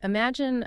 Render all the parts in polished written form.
Imagine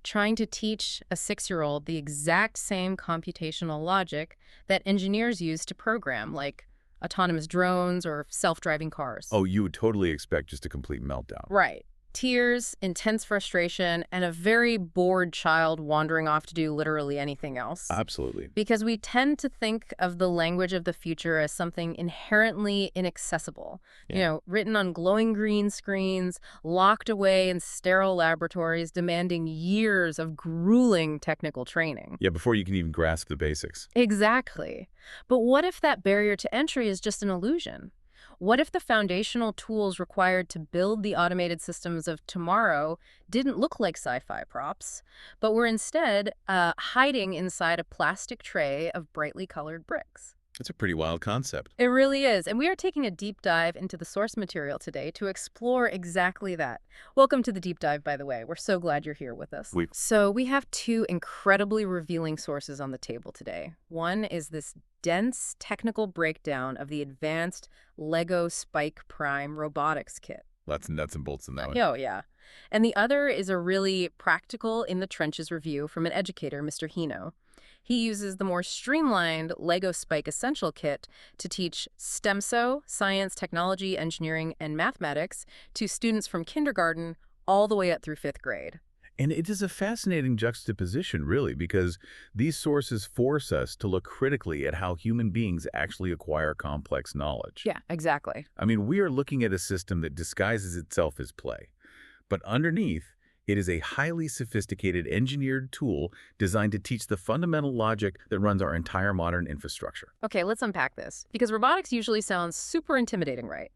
trying to teach a 6-year-old the exact same computational logic that engineers use to program, like autonomous drones or self-driving cars. Oh, you would totally expect just a complete meltdown. Right. Tears, intense frustration, and a very bored child wandering off to do literally anything else. Absolutely. Because we tend to think of the language of the future as something inherently inaccessible. Yeah. Written on glowing green screens, locked away in sterile laboratories, demanding years of grueling technical training. Yeah, before you can even grasp the basics. Exactly. But what if that barrier to entry is just an illusion? What if the foundational tools required to build the automated systems of tomorrow didn't look like sci-fi props, but were instead hiding inside a plastic tray of brightly colored bricks? It's a pretty wild concept. It really is, and we are taking a deep dive into the source material today to explore exactly that. Welcome to the deep dive, by the way. We're so glad you're here with us. So we have two incredibly revealing sources on the table today. One is this dense technical breakdown of the advanced Lego Spike Prime robotics kit. Lots of nuts and bolts in that one. Oh, yeah. And the other is a really practical in-the-trenches review from an educator, Mr. Hino. He uses the more streamlined Lego Spike Essential Kit to teach STEMSO, science, technology, engineering, and mathematics, to students from kindergarten all the way up through 5th grade. And it is a fascinating juxtaposition, really, because these sources force us to look critically at how human beings actually acquire complex knowledge. Yeah, exactly. I mean, we are looking at a system that disguises itself as play. But underneath, it is a highly sophisticated engineered tool designed to teach the fundamental logic that runs our entire modern infrastructure. Okay, let's unpack this, because robotics usually sounds super intimidating, right?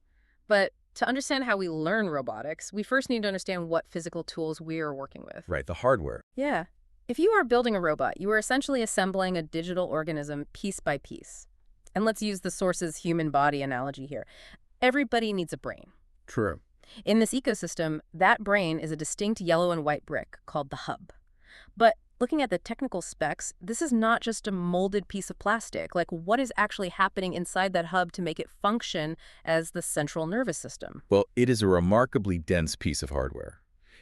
But to understand how we learn robotics, we first need to understand what physical tools we are working with. Right, the hardware. Yeah. If you are building a robot, you are essentially assembling a digital organism piece by piece. And let's use the source's human body analogy here. Everybody needs a brain. True. In this ecosystem, that brain is a distinct yellow and white brick called the hub. But looking at the technical specs, this is not just a molded piece of plastic. Like, what is actually happening inside that hub to make it function as the central nervous system? Well, it is a remarkably dense piece of hardware.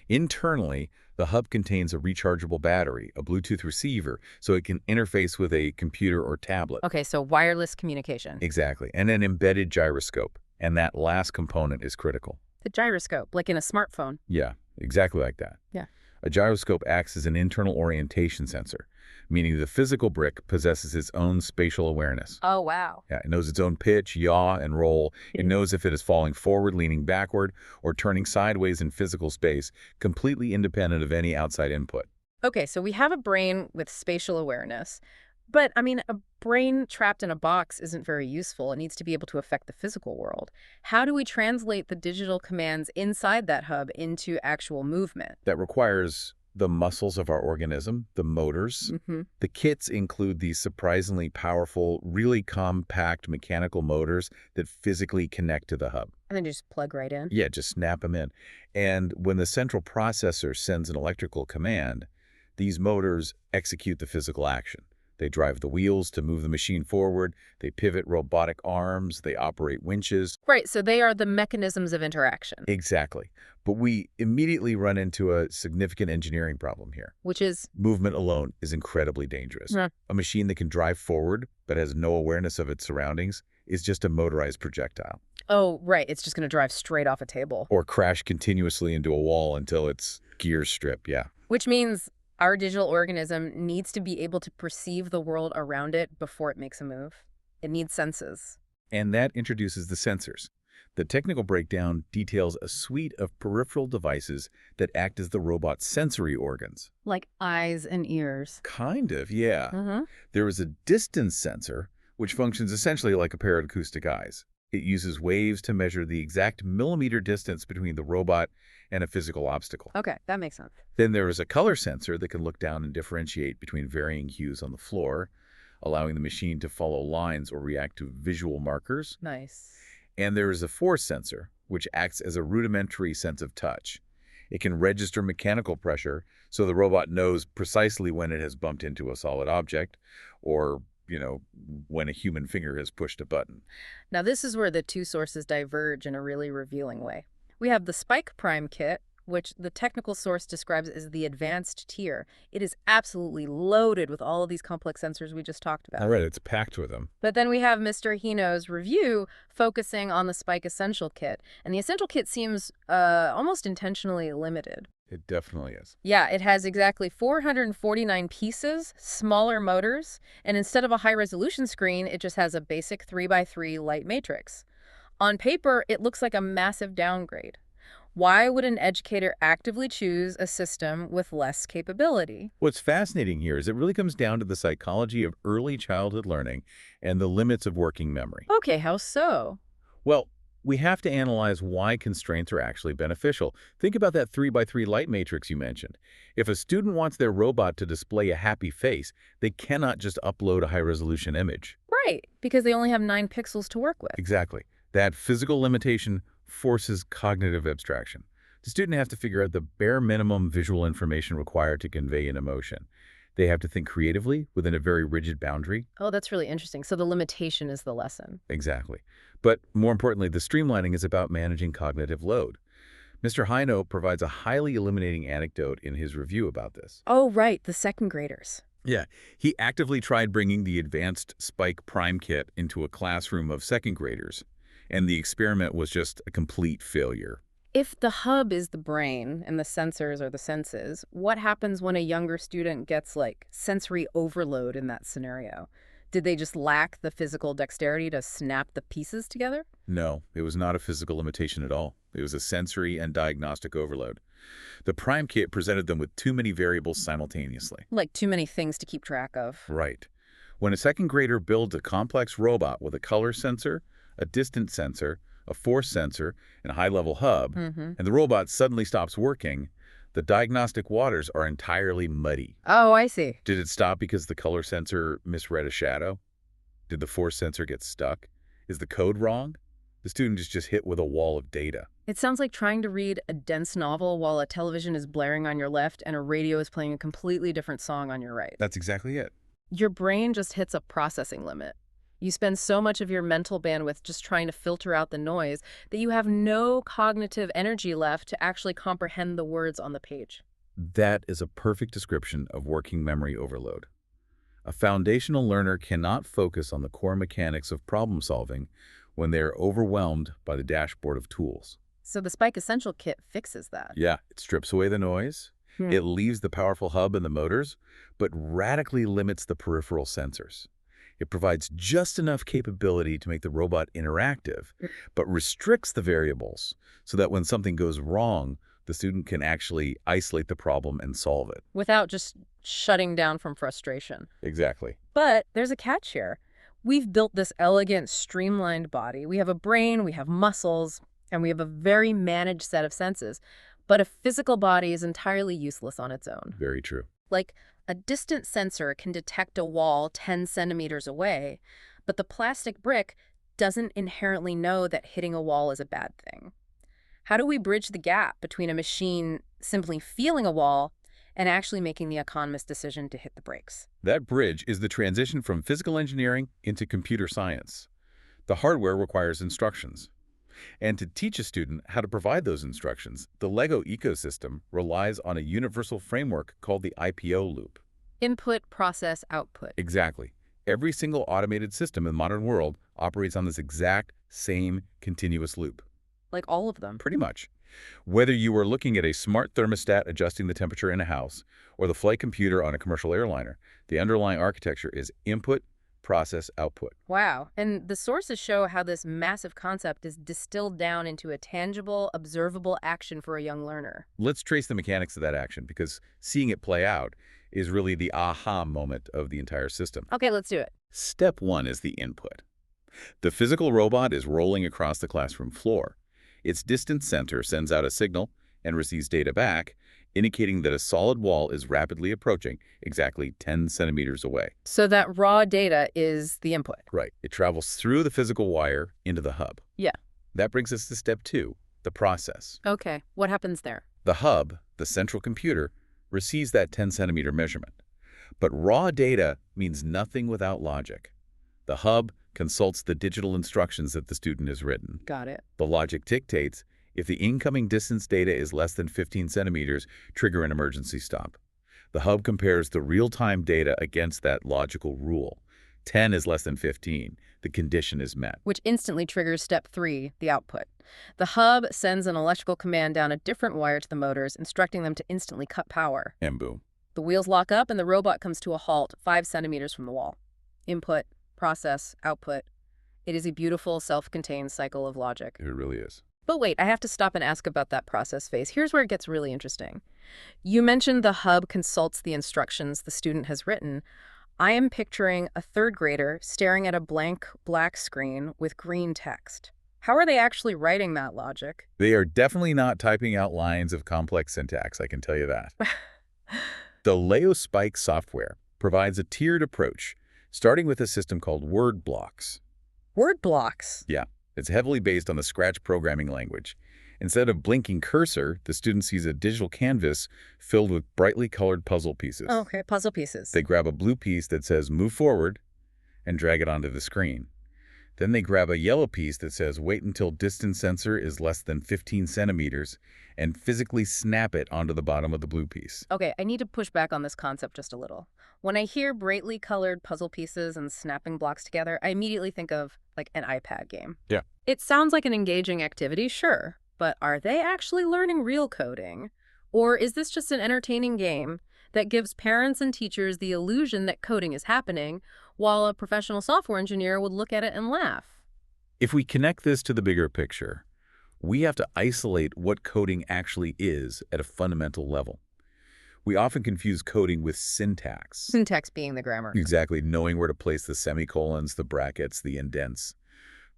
Internally, the hub contains a rechargeable battery, a Bluetooth receiver, so it can interface with a computer or tablet. Okay, so wireless communication. Exactly, and an embedded gyroscope. And that last component is critical. The gyroscope, like in a smartphone. Yeah, exactly like that. Yeah. A gyroscope acts as an internal orientation sensor, meaning the physical brick possesses its own spatial awareness. Oh, wow. Yeah, it knows its own pitch, yaw, and roll. It knows if it is falling forward, leaning backward, or turning sideways in physical space, completely independent of any outside input. Okay, so we have a brain with spatial awareness. But, I mean, a brain trapped in a box isn't very useful. It needs to be able to affect the physical world. How do we translate the digital commands inside that hub into actual movement? That requires the muscles of our organism, the motors. The kits include these surprisingly powerful, really compact mechanical motors that physically connect to the hub. And then just plug right in? Yeah, just snap them in. And when the central processor sends an electrical command, these motors execute the physical action. They drive the wheels to move the machine forward. They pivot robotic arms. They operate winches. Right, so they are the mechanisms of interaction. Exactly. But we immediately run into a significant engineering problem here. Which is? Movement alone is incredibly dangerous. Yeah. A machine that can drive forward but has no awareness of its surroundings is just a motorized projectile. Oh, right. It's just going to drive straight off a table. Or crash continuously into a wall until its gears strip, yeah. Which means our digital organism needs to be able to perceive the world around it before it makes a move. It needs senses. And that introduces the sensors. The technical breakdown details a suite of peripheral devices that act as the robot's sensory organs. Like eyes and ears. Kind of, yeah. There is a distance sensor, which functions essentially like a pair of acoustic eyes. It uses waves to measure the exact millimeter distance between the robot and a physical obstacle. Okay, that makes sense. Then there is a color sensor that can look down and differentiate between varying hues on the floor, allowing the machine to follow lines or react to visual markers. Nice. And there is a force sensor, which acts as a rudimentary sense of touch. It can register mechanical pressure so the robot knows precisely when it has bumped into a solid object or, when a human finger has pushed a button. Now, this is where the two sources diverge in a really revealing way. We have the Spike Prime kit, which the technical source describes as the advanced tier. It is absolutely loaded with all of these complex sensors we just talked All about. right, it's packed with them. But then we have Mr. Hino's review focusing on the Spike Essential Kit. And the Essential Kit seems almost intentionally limited. It definitely is. Yeah, it has exactly 449 pieces, smaller motors, and instead of a high-resolution screen, it just has a basic 3x3 light matrix. On paper, it looks like a massive downgrade. Why would an educator actively choose a system with less capability? What's fascinating here is it really comes down to the psychology of early childhood learning and the limits of working memory. Okay, how so? Well, we have to analyze why constraints are actually beneficial. Think about that 3x3 light matrix you mentioned. If a student wants their robot to display a happy face, they cannot just upload a high-resolution image. Right, because they only have 9 pixels to work with. Exactly. That physical limitation forces cognitive abstraction. The student has to figure out the bare minimum visual information required to convey an emotion. They have to think creatively within a very rigid boundary. Oh, that's really interesting. So the limitation is the lesson. Exactly. But more importantly, the streamlining is about managing cognitive load. Mr. Hino provides a highly illuminating anecdote in his review about this. Oh, right, the second graders. Yeah, he actively tried bringing the advanced Spike Prime kit into a classroom of second graders, and the experiment was just a complete failure. If the hub is the brain and the sensors are the senses, what happens when a younger student gets, like, sensory overload in that scenario? Did they just lack the physical dexterity to snap the pieces together? No, it was not a physical limitation at all. It was a sensory and diagnostic overload. The Prime kit presented them with too many variables simultaneously. Like too many things to keep track of. Right. When a second grader builds a complex robot with a color sensor, a distance sensor, a force sensor, and a high-level hub, and the robot suddenly stops working, the diagnostic waters are entirely muddy. Oh, I see. Did it stop because the color sensor misread a shadow? Did the force sensor get stuck? Is the code wrong? The student is just hit with a wall of data. It sounds like trying to read a dense novel while a television is blaring on your left and a radio is playing a completely different song on your right. That's exactly it. Your brain just hits a processing limit. You spend so much of your mental bandwidth just trying to filter out the noise that you have no cognitive energy left to actually comprehend the words on the page. That is a perfect description of working memory overload. A foundational learner cannot focus on the core mechanics of problem solving when they are overwhelmed by the dashboard of tools. So the Spike Essential Kit fixes that. Yeah, it strips away the noise, it leaves the powerful hub and the motors, but radically limits the peripheral sensors. It provides just enough capability to make the robot interactive, but restricts the variables so that when something goes wrong, the student can actually isolate the problem and solve it. Without just shutting down from frustration. Exactly. But there's a catch here. We've built this elegant, streamlined body. We have a brain, we have muscles, and we have a very managed set of senses. But a physical body is entirely useless on its own. Very true. Like, a distant sensor can detect a wall 10 centimeters away, but the plastic brick doesn't inherently know that hitting a wall is a bad thing. How do we bridge the gap between a machine simply feeling a wall and actually making the economist decision to hit the brakes? That bridge is the transition from physical engineering into computer science. The hardware requires instructions. And to teach a student how to provide those instructions, the LEGO ecosystem relies on a universal framework called the IPO loop. Input, process, output. Exactly. Every single automated system in the modern world operates on this exact same continuous loop. Like all of them. Pretty much. Whether you are looking at a smart thermostat adjusting the temperature in a house or the flight computer on a commercial airliner, the underlying architecture is input, process, output. Wow. And the sources show how this massive concept is distilled down into a tangible, observable action for a young learner. Let's trace the mechanics of that action because seeing it play out is really the aha moment of the entire system. Okay, let's do it. Step 1 is the input. The physical robot is rolling across the classroom floor. Its distance sensor sends out a signal and receives data back, indicating that a solid wall is rapidly approaching, exactly 10 centimeters away. So that raw data is the input. Right. It travels through the physical wire into the hub. Yeah. That brings us to step 2, the process. Okay, what happens there? The hub, the central computer, receives that 10-centimeter measurement. But raw data means nothing without logic. The hub consults the digital instructions that the student has written. Got it. The logic dictates If the incoming distance data is less than 15 centimeters, trigger an emergency stop. The hub compares the real-time data against that logical rule. 10 is less than 15. The condition is met. Which instantly triggers step 3, the output. The hub sends an electrical command down a different wire to the motors, instructing them to instantly cut power. And boom. The wheels lock up and the robot comes to a halt 5 centimeters from the wall. Input, process, output. It is a beautiful, self-contained cycle of logic. It really is. But wait, I have to stop and ask about that process phase. Here's where it gets really interesting. You mentioned the hub consults the instructions the student has written. I am picturing a third grader staring at a blank black screen with green text. How are they actually writing that logic? They are definitely not typing out lines of complex syntax, I can tell you that. The Leo Spike software provides a tiered approach, starting with a system called word blocks. Word blocks? Yeah, it's heavily based on the Scratch programming language. Instead of blinking cursor, the student sees a digital canvas filled with brightly colored puzzle pieces. Oh, okay, puzzle pieces. They grab a blue piece that says move forward and drag it onto the screen. Then they grab a yellow piece that says wait until distance sensor is less than 15 centimeters and physically snap it onto the bottom of the blue piece. Okay, I need to push back on this concept just a little. When I hear brightly colored puzzle pieces and snapping blocks together, I immediately think of, like, an iPad game. Yeah. It sounds like an engaging activity, sure, but are they actually learning real coding? Or is this just an entertaining game that gives parents and teachers the illusion that coding is happening, while a professional software engineer would look at it and laugh? If we connect this to the bigger picture, we have to isolate what coding actually is at a fundamental level. We often confuse coding with syntax. Syntax being the grammar. Exactly, knowing where to place the semicolons, the brackets, the indents.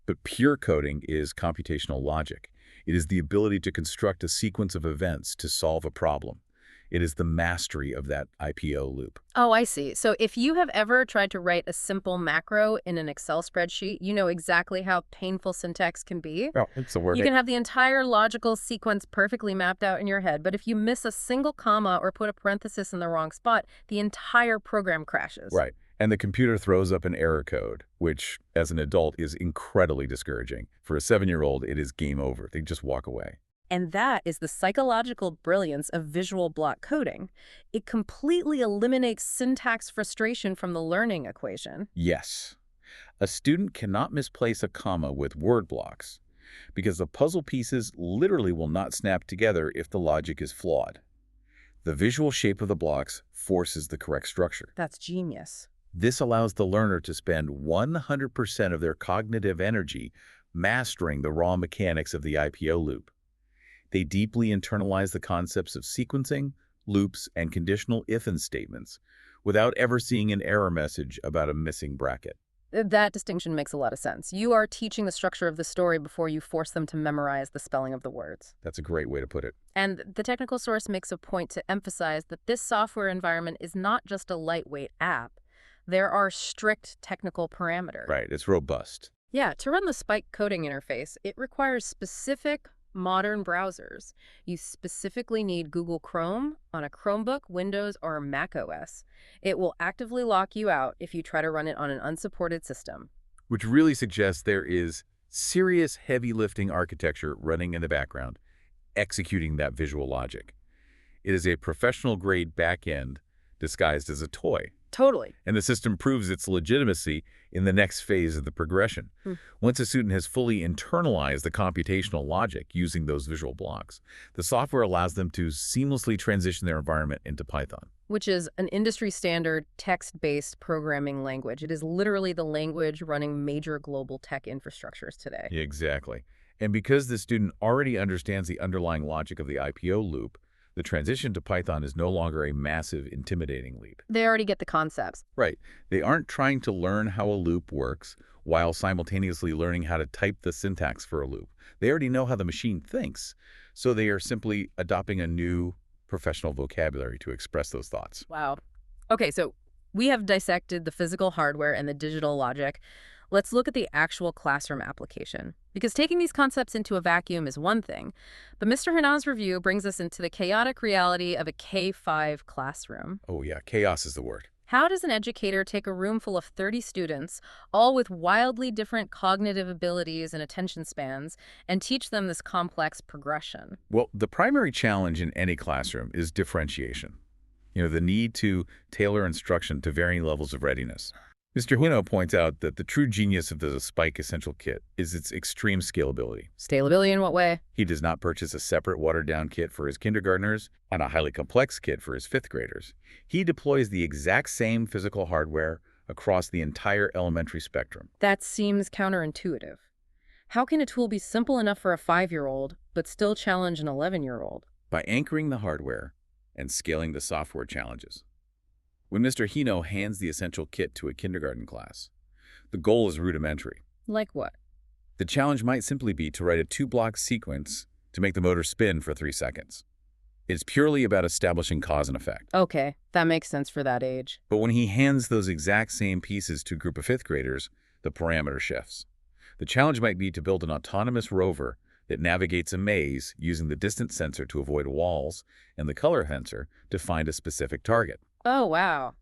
But pure coding is computational logic. It is the ability to construct a sequence of events to solve a problem. It is the mastery of that IPO loop. Oh, I see. So if you have ever tried to write a simple macro in an Excel spreadsheet, you know exactly how painful syntax can be. Oh, it's a word. You can have the entire logical sequence perfectly mapped out in your head, but if you miss a single comma or put a parenthesis in the wrong spot, the entire program crashes. Right. And the computer throws up an error code, which, as an adult, is incredibly discouraging. For a 7-year-old, it is game over. They just walk away. And that is the psychological brilliance of visual block coding. It completely eliminates syntax frustration from the learning equation. Yes. A student cannot misplace a comma with word blocks because the puzzle pieces literally will not snap together if the logic is flawed. The visual shape of the blocks forces the correct structure. That's genius. This allows the learner to spend 100% of their cognitive energy mastering the raw mechanics of the IPO loop. They deeply internalize the concepts of sequencing, loops, and conditional if-and statements without ever seeing an error message about a missing bracket. That distinction makes a lot of sense. You are teaching the structure of the story before you force them to memorize the spelling of the words. That's a great way to put it. And the technical source makes a point to emphasize that this software environment is not just a lightweight app. There are strict technical parameters. Right, it's robust. Yeah, to run the Spike coding interface, it requires specific modern browsers. You specifically need Google Chrome on a Chromebook, Windows, or Mac OS. It will actively lock you out if you try to run it on an unsupported system. Which really suggests there is serious heavy lifting architecture running in the background, executing that visual logic. It is a professional-grade backend disguised as a toy. Totally. And the system proves its legitimacy in the next phase of the progression. Once a student has fully internalized the computational logic using those visual blocks, the software allows them to seamlessly transition their environment into Python. Which is an industry-standard text-based programming language. It is literally the language running major global tech infrastructures today. Exactly. And because the student already understands the underlying logic of the IPO loop, the transition to Python is no longer a massive, intimidating leap. They already get the concepts. Right. They aren't trying to learn how a loop works while simultaneously learning how to type the syntax for a loop. They already know how the machine thinks, so they are simply adopting a new professional vocabulary to express those thoughts. Wow. Okay, so we have dissected the physical hardware and the digital logic. Let's look at the actual classroom application. Because taking these concepts into a vacuum is one thing, but Mr. Hanan's review brings us into the chaotic reality of a K-5 classroom. Oh yeah, chaos is the word. How does an educator take a room full of 30 students, all with wildly different cognitive abilities and attention spans, and teach them this complex progression? Well, the primary challenge in any classroom is differentiation. The need to tailor instruction to varying levels of readiness. Mr. Huino points out that the true genius of the Spike Essential Kit is its extreme scalability. Scalability in what way? He does not purchase a separate watered-down kit for his kindergartners and a highly complex kit for his fifth graders. He deploys the exact same physical hardware across the entire elementary spectrum. That seems counterintuitive. How can a tool be simple enough for a 5-year-old, but still challenge an 11-year-old? By anchoring the hardware and scaling the software challenges. When Mr. Hino hands the essential kit to a kindergarten class, the goal is rudimentary. Like what? The challenge might simply be to write a 2-block sequence to make the motor spin for 3 seconds. It's purely about establishing cause and effect. Okay, that makes sense for that age. But when he hands those exact same pieces to a group of 5th graders, the parameter shifts. The challenge might be to build an autonomous rover that navigates a maze using the distance sensor to avoid walls and the color sensor to find a specific target. Oh, wow.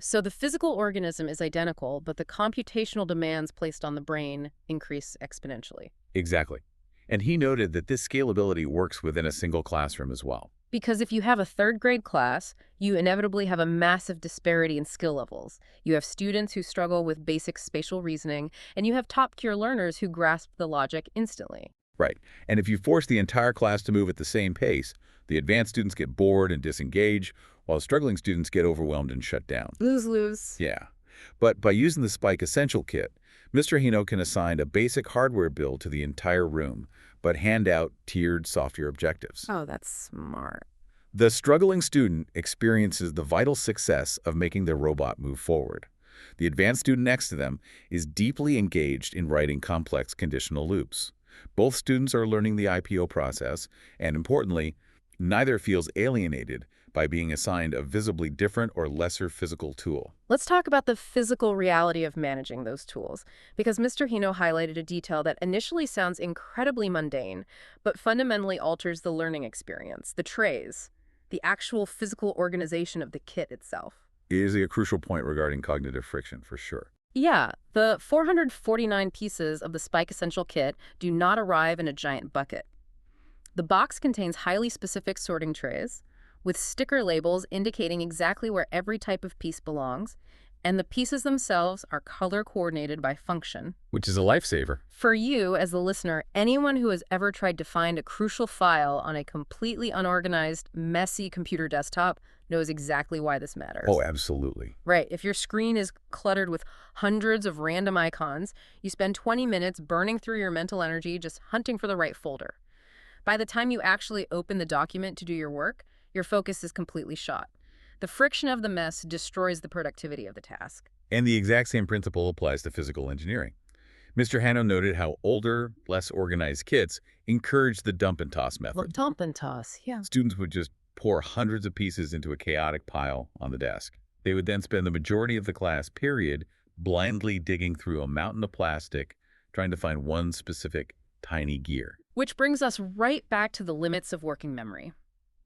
So the physical organism is identical, but the computational demands placed on the brain increase exponentially. Exactly. And he noted that this scalability works within a single classroom as well. Because if you have a 3rd grade class, you inevitably have a massive disparity in skill levels. You have students who struggle with basic spatial reasoning, and you have top-tier learners who grasp the logic instantly. Right. And if you force the entire class to move at the same pace, the advanced students get bored and disengage, while struggling students get overwhelmed and shut down. Lose-lose. Yeah. But by using the Spike Essential Kit, Mr. Hino can assign a basic hardware build to the entire room, but hand out tiered software objectives. Oh, that's smart. The struggling student experiences the vital success of making their robot move forward. The advanced student next to them is deeply engaged in writing complex conditional loops. Both students are learning the IPO process, and importantly, neither feels alienated by being assigned a visibly different or lesser physical tool. Let's talk about the physical reality of managing those tools, because Mr. Hino highlighted a detail that initially sounds incredibly mundane, but fundamentally alters the learning experience: the trays, the actual physical organization of the kit itself. It is a crucial point regarding cognitive friction, for sure. Yeah, the 449 pieces of the Spike Essential Kit do not arrive in a giant bucket. The box contains highly specific sorting trays, with sticker labels indicating exactly where every type of piece belongs, and the pieces themselves are color-coordinated by function. Which is a lifesaver. For you, as the listener, anyone who has ever tried to find a crucial file on a completely unorganized, messy computer desktop knows exactly why this matters. Oh, absolutely. Right. If your screen is cluttered with hundreds of random icons, you spend 20 minutes burning through your mental energy just hunting for the right folder. By the time you actually open the document to do your work, your focus is completely shot. The friction of the mess destroys the productivity of the task. And the exact same principle applies to physical engineering. Mr. Hanno noted how older, less organized kits encouraged the dump and toss method. Well, dump and toss, yeah. Students would just pour hundreds of pieces into a chaotic pile on the desk. They would then spend the majority of the class period blindly digging through a mountain of plastic, trying to find one specific tiny gear. Which brings us right back to the limits of working memory.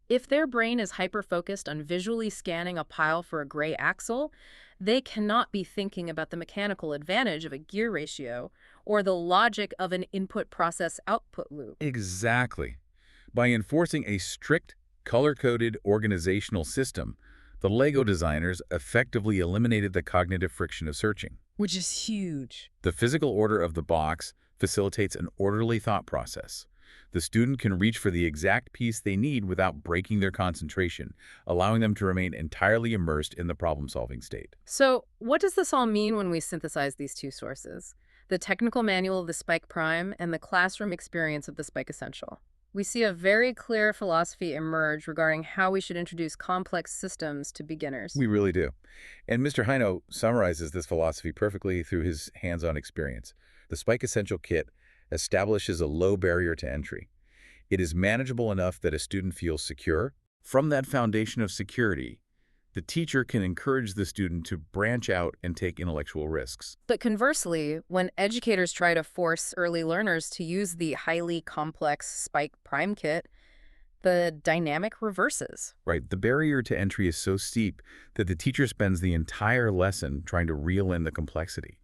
If their brain is hyper-focused on visually scanning a pile for a gray axle, they cannot be thinking about the mechanical advantage of a gear ratio or the logic of an input-process-output loop. Exactly. By enforcing a strict, color-coded organizational system, the LEGO designers effectively eliminated the cognitive friction of searching. Which is huge. The physical order of the box facilitates an orderly thought process. The student can reach for the exact piece they need without breaking their concentration, allowing them to remain entirely immersed in the problem-solving state. So, what does this all mean when we synthesize these two sources? The technical manual of the Spike Prime and the classroom experience of the Spike Essential. We see a very clear philosophy emerge regarding how we should introduce complex systems to beginners. We really do. And Mr. Hino summarizes this philosophy perfectly through his hands-on experience. The Spike Essential Kit establishes a low barrier to entry. It is manageable enough that a student feels secure. From that foundation of security, the teacher can encourage the student to branch out and take intellectual risks. But conversely, when educators try to force early learners to use the highly complex Spike Prime Kit, the dynamic reverses. Right, the barrier to entry is so steep that the teacher spends the entire lesson trying to reel in the complexity.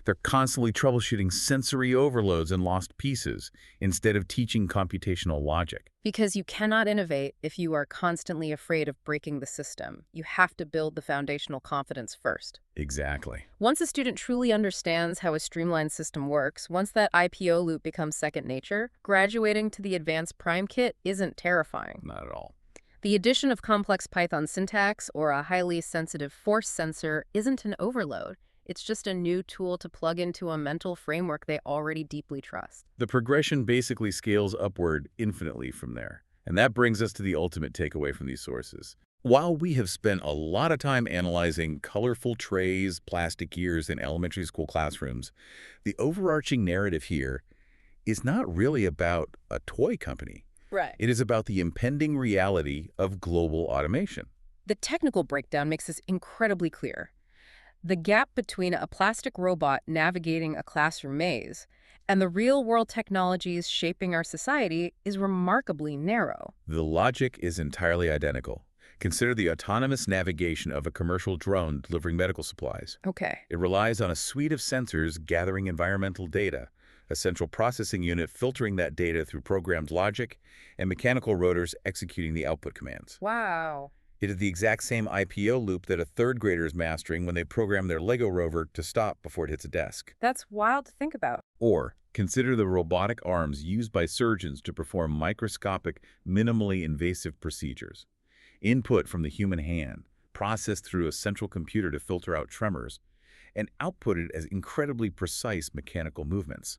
They're constantly troubleshooting sensory overloads and lost pieces instead of teaching computational logic. Because you cannot innovate if you are constantly afraid of breaking the system. You have to build the foundational confidence first. Exactly. Once a student truly understands how a streamlined system works, once that IPO loop becomes second nature, graduating to the advanced prime kit isn't terrifying. Not at all. The addition of complex Python syntax or a highly sensitive force sensor isn't an overload. It's just a new tool to plug into a mental framework they already deeply trust. The progression basically scales upward infinitely from there. And that brings us to the ultimate takeaway from these sources. While we have spent a lot of time analyzing colorful trays, plastic gears in elementary school classrooms, the overarching narrative here is not really about a toy company. Right. It is about the impending reality of global automation. The technical breakdown makes this incredibly clear. The gap between a plastic robot navigating a classroom maze and the real-world technologies shaping our society is remarkably narrow. The logic is entirely identical. Consider the autonomous navigation of a commercial drone delivering medical supplies. Okay. It relies on a suite of sensors gathering environmental data, a central processing unit filtering that data through programmed logic, and mechanical rotors executing the output commands. Wow. It is the exact same IPO loop that a third grader is mastering when they program their Lego rover to stop before it hits a desk. That's wild to think about. Or consider the robotic arms used by surgeons to perform microscopic, minimally invasive procedures. Input from the human hand, processed through a central computer to filter out tremors, and outputted as incredibly precise mechanical movements.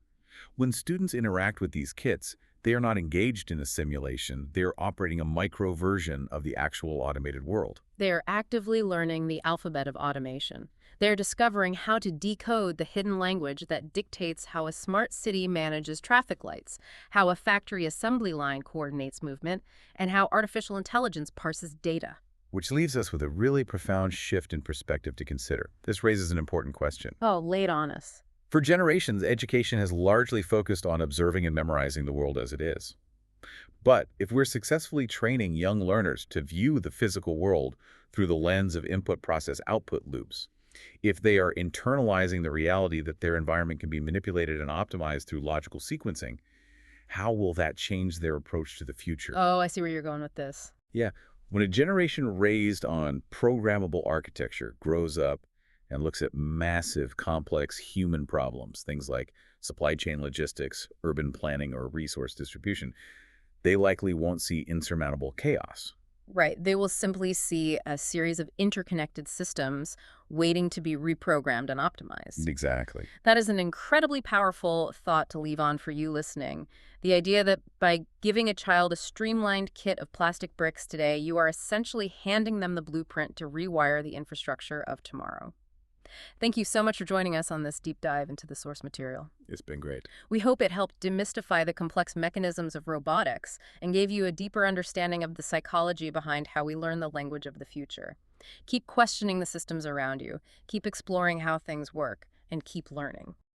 When students interact with these kits, they are not engaged in a simulation. They are operating a micro version of the actual automated world. They are actively learning the alphabet of automation. They're discovering how to decode the hidden language that dictates how a smart city manages traffic lights, how a factory assembly line coordinates movement, and how artificial intelligence parses data. Which leaves us with a really profound shift in perspective to consider. This raises an important question. Oh, lay it on us. For generations, education has largely focused on observing and memorizing the world as it is. But if we're successfully training young learners to view the physical world through the lens of input-process-output loops, if they are internalizing the reality that their environment can be manipulated and optimized through logical sequencing, how will that change their approach to the future? Oh, I see where you're going with this. Yeah, when a generation raised on programmable architecture grows up and looks at massive, complex human problems, things like supply chain logistics, urban planning, or resource distribution, they likely won't see insurmountable chaos. Right. They will simply see a series of interconnected systems waiting to be reprogrammed and optimized. Exactly. That is an incredibly powerful thought to leave on for you listening. The idea that by giving a child a streamlined kit of plastic bricks today, you are essentially handing them the blueprint to rewire the infrastructure of tomorrow. Thank you so much for joining us on this deep dive into the source material. It's been great. We hope it helped demystify the complex mechanisms of robotics and gave you a deeper understanding of the psychology behind how we learn the language of the future. Keep questioning the systems around you, keep exploring how things work, and keep learning.